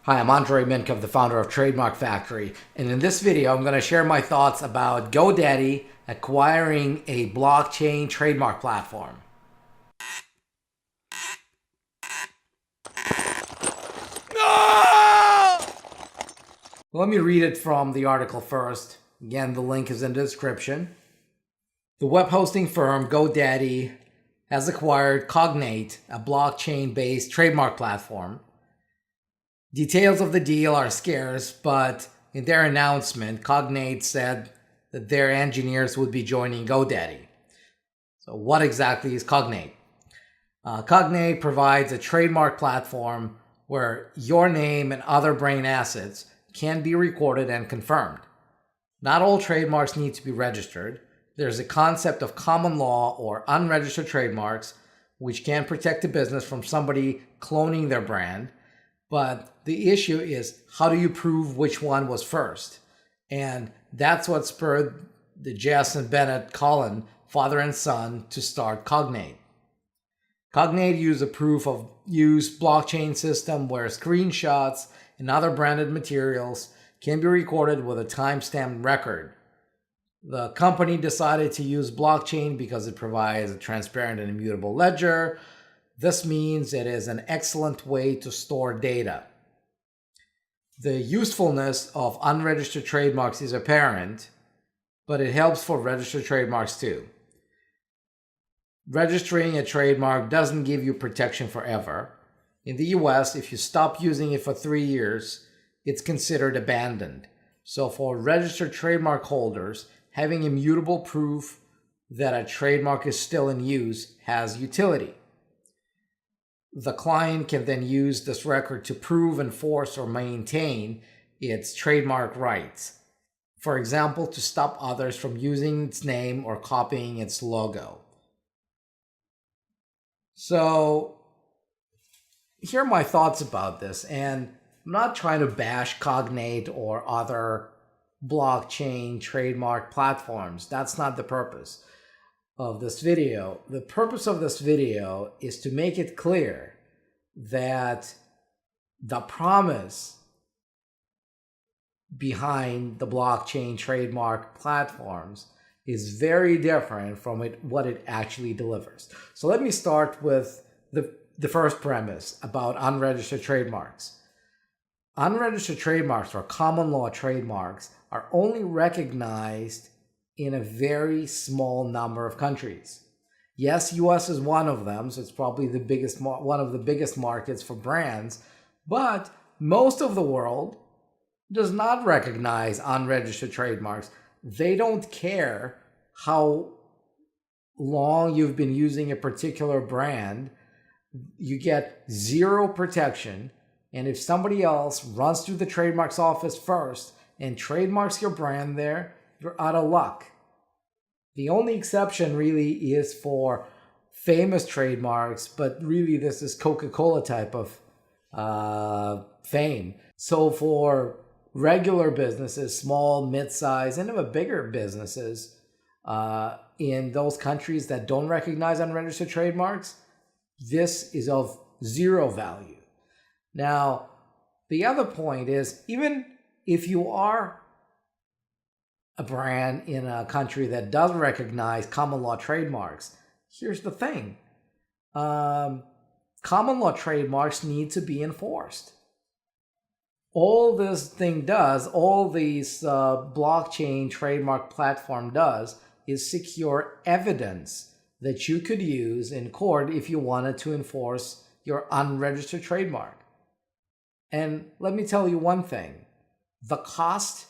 Hi, I'm Andrei Mincov, the founder of Trademark Factory, and in this video I'm going to share my thoughts about GoDaddy acquiring a blockchain trademark platform. Let me read it from the article first. Again, the link is in the description. The web hosting firm GoDaddy has acquired Cognate, a blockchain-based trademark platform. Details of the deal are scarce, but in their announcement, Cognate said that their engineers would be joining GoDaddy. So what exactly is Cognate? Cognate provides a trademark platform where your name and other brand assets can be recorded and confirmed. Not all trademarks need to be registered. There's a concept of common law or unregistered trademarks, which can protect a business from somebody cloning their brand. But the issue is, how do you prove which one was first? And that's what spurred the Jess and Bennett Collin, father and son, to start Cognate. Cognate used a proof of use blockchain system where screenshots and other branded materials can be recorded with a timestamped record. The company decided to use blockchain because it provides a transparent and immutable ledger. This means it is an excellent way to store data. The usefulness of unregistered trademarks is apparent, but it helps for registered trademarks too. Registering a trademark doesn't give you protection forever. In the US, if you stop using it for 3 years, it's considered abandoned. So for registered trademark holders, having immutable proof that a trademark is still in use has utility. The client can then use this record to prove, enforce, or maintain its trademark rights. For example, to stop others from using its name or copying its logo. So, here are my thoughts about this, and I'm not trying to bash Cognate or other blockchain trademark platforms. That's not the purpose of this video. The purpose of this video is to make it clear that the promise behind the blockchain trademark platforms is very different from what it actually delivers. So let me start with the first premise about unregistered trademarks. Unregistered trademarks or common law trademarks are only recognized in a very small number of countries. Yes, US is one of them, so it's probably one of the biggest markets for brands, but most of the world does not recognize unregistered trademarks. They don't care how long you've been using a particular brand. You get zero protection, and if somebody else runs through the trademarks office first and trademarks your brand there, you're out of luck. The only exception really is for famous trademarks, but really this is Coca-Cola type of fame. So for regular businesses, small, mid-size, and even bigger businesses in those countries that don't recognize unregistered trademarks, this is of zero value. Now, the other point is, even if you are a brand in a country that does recognize common law trademarks, here's the thing. Common law trademarks need to be enforced. All this thing does, all these blockchain trademark platform does, is secure evidence that you could use in court if you wanted to enforce your unregistered trademark. And let me tell you one thing. The cost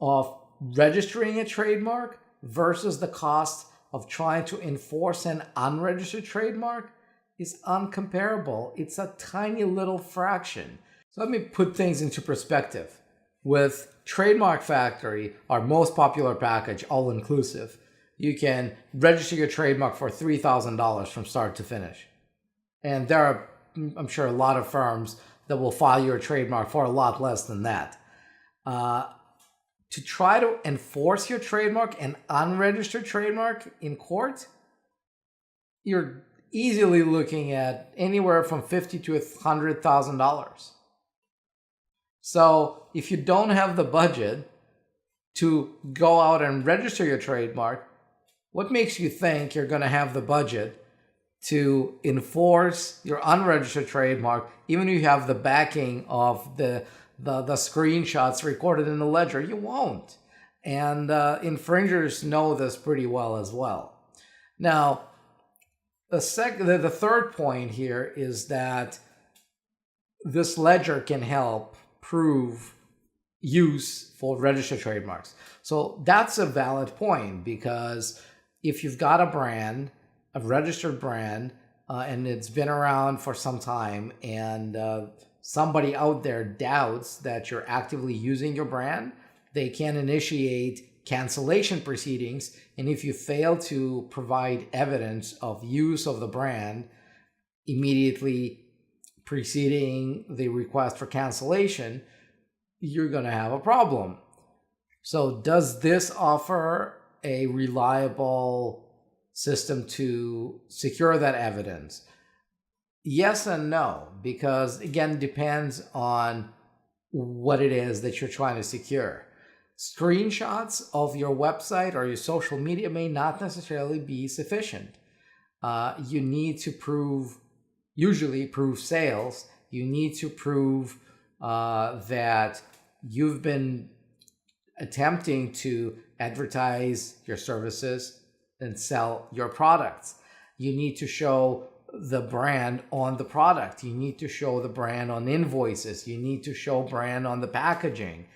of registering a trademark versus the cost of trying to enforce an unregistered trademark is uncomparable. It's a tiny little fraction. So let me put things into perspective. With Trademark Factory, our most popular package, all-inclusive, you can register your trademark for $3,000 from start to finish. And there are, I'm sure, a lot of firms that will file your trademark for a lot less than that. To try to enforce your trademark, an unregistered trademark in court, you're easily looking at anywhere from $50,000 to $100,000. So if you don't have the budget to go out and register your trademark, what makes you think you're going to have the budget to enforce your unregistered trademark, even if you have the backing of the screenshots recorded in the ledger? You won't. And infringers know this pretty well as well. Now, the third point here is that this ledger can help prove use for registered trademarks. So that's a valid point, because if you've got a brand, a registered brand, and it's been around for some time, and somebody out there doubts that you're actively using your brand, they can initiate cancellation proceedings. And if you fail to provide evidence of use of the brand immediately preceding the request for cancellation, you're going to have a problem. So does this offer a reliable system to secure that evidence? Yes and no, because again, it depends on what it is that you're trying to secure. Screenshots of your website or your social media may not necessarily be sufficient. You need to usually prove sales. You need to prove that you've been attempting to advertise your services and sell your products. You need to show the brand on the product. You need to show the brand on invoices. You need to show brand on the packaging.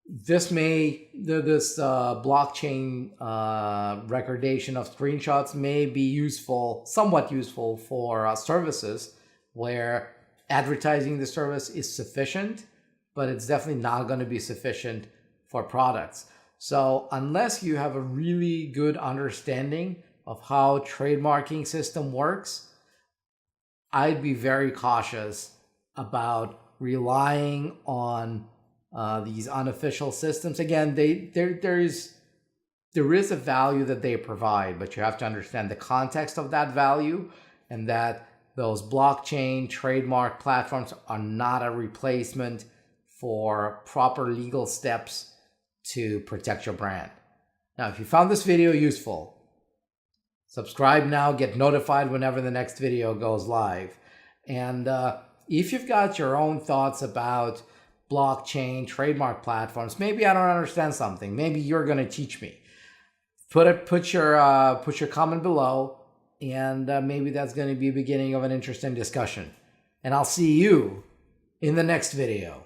This blockchain recordation of screenshots may be somewhat useful for services where advertising the service is sufficient, but it's definitely not going to be sufficient for products. So unless you have a really good understanding of how trademarking system works, I'd be very cautious about relying on these unofficial systems. Again, there is a value that they provide, but you have to understand the context of that value, and that those blockchain trademark platforms are not a replacement for proper legal steps to protect your brand. Now, if you found this video useful, subscribe now, get notified whenever the next video goes live. And if you've got your own thoughts about blockchain trademark platforms, maybe I don't understand something, maybe you're going to teach me, put your comment below, and maybe that's going to be the beginning of an interesting discussion. And I'll see you in the next video.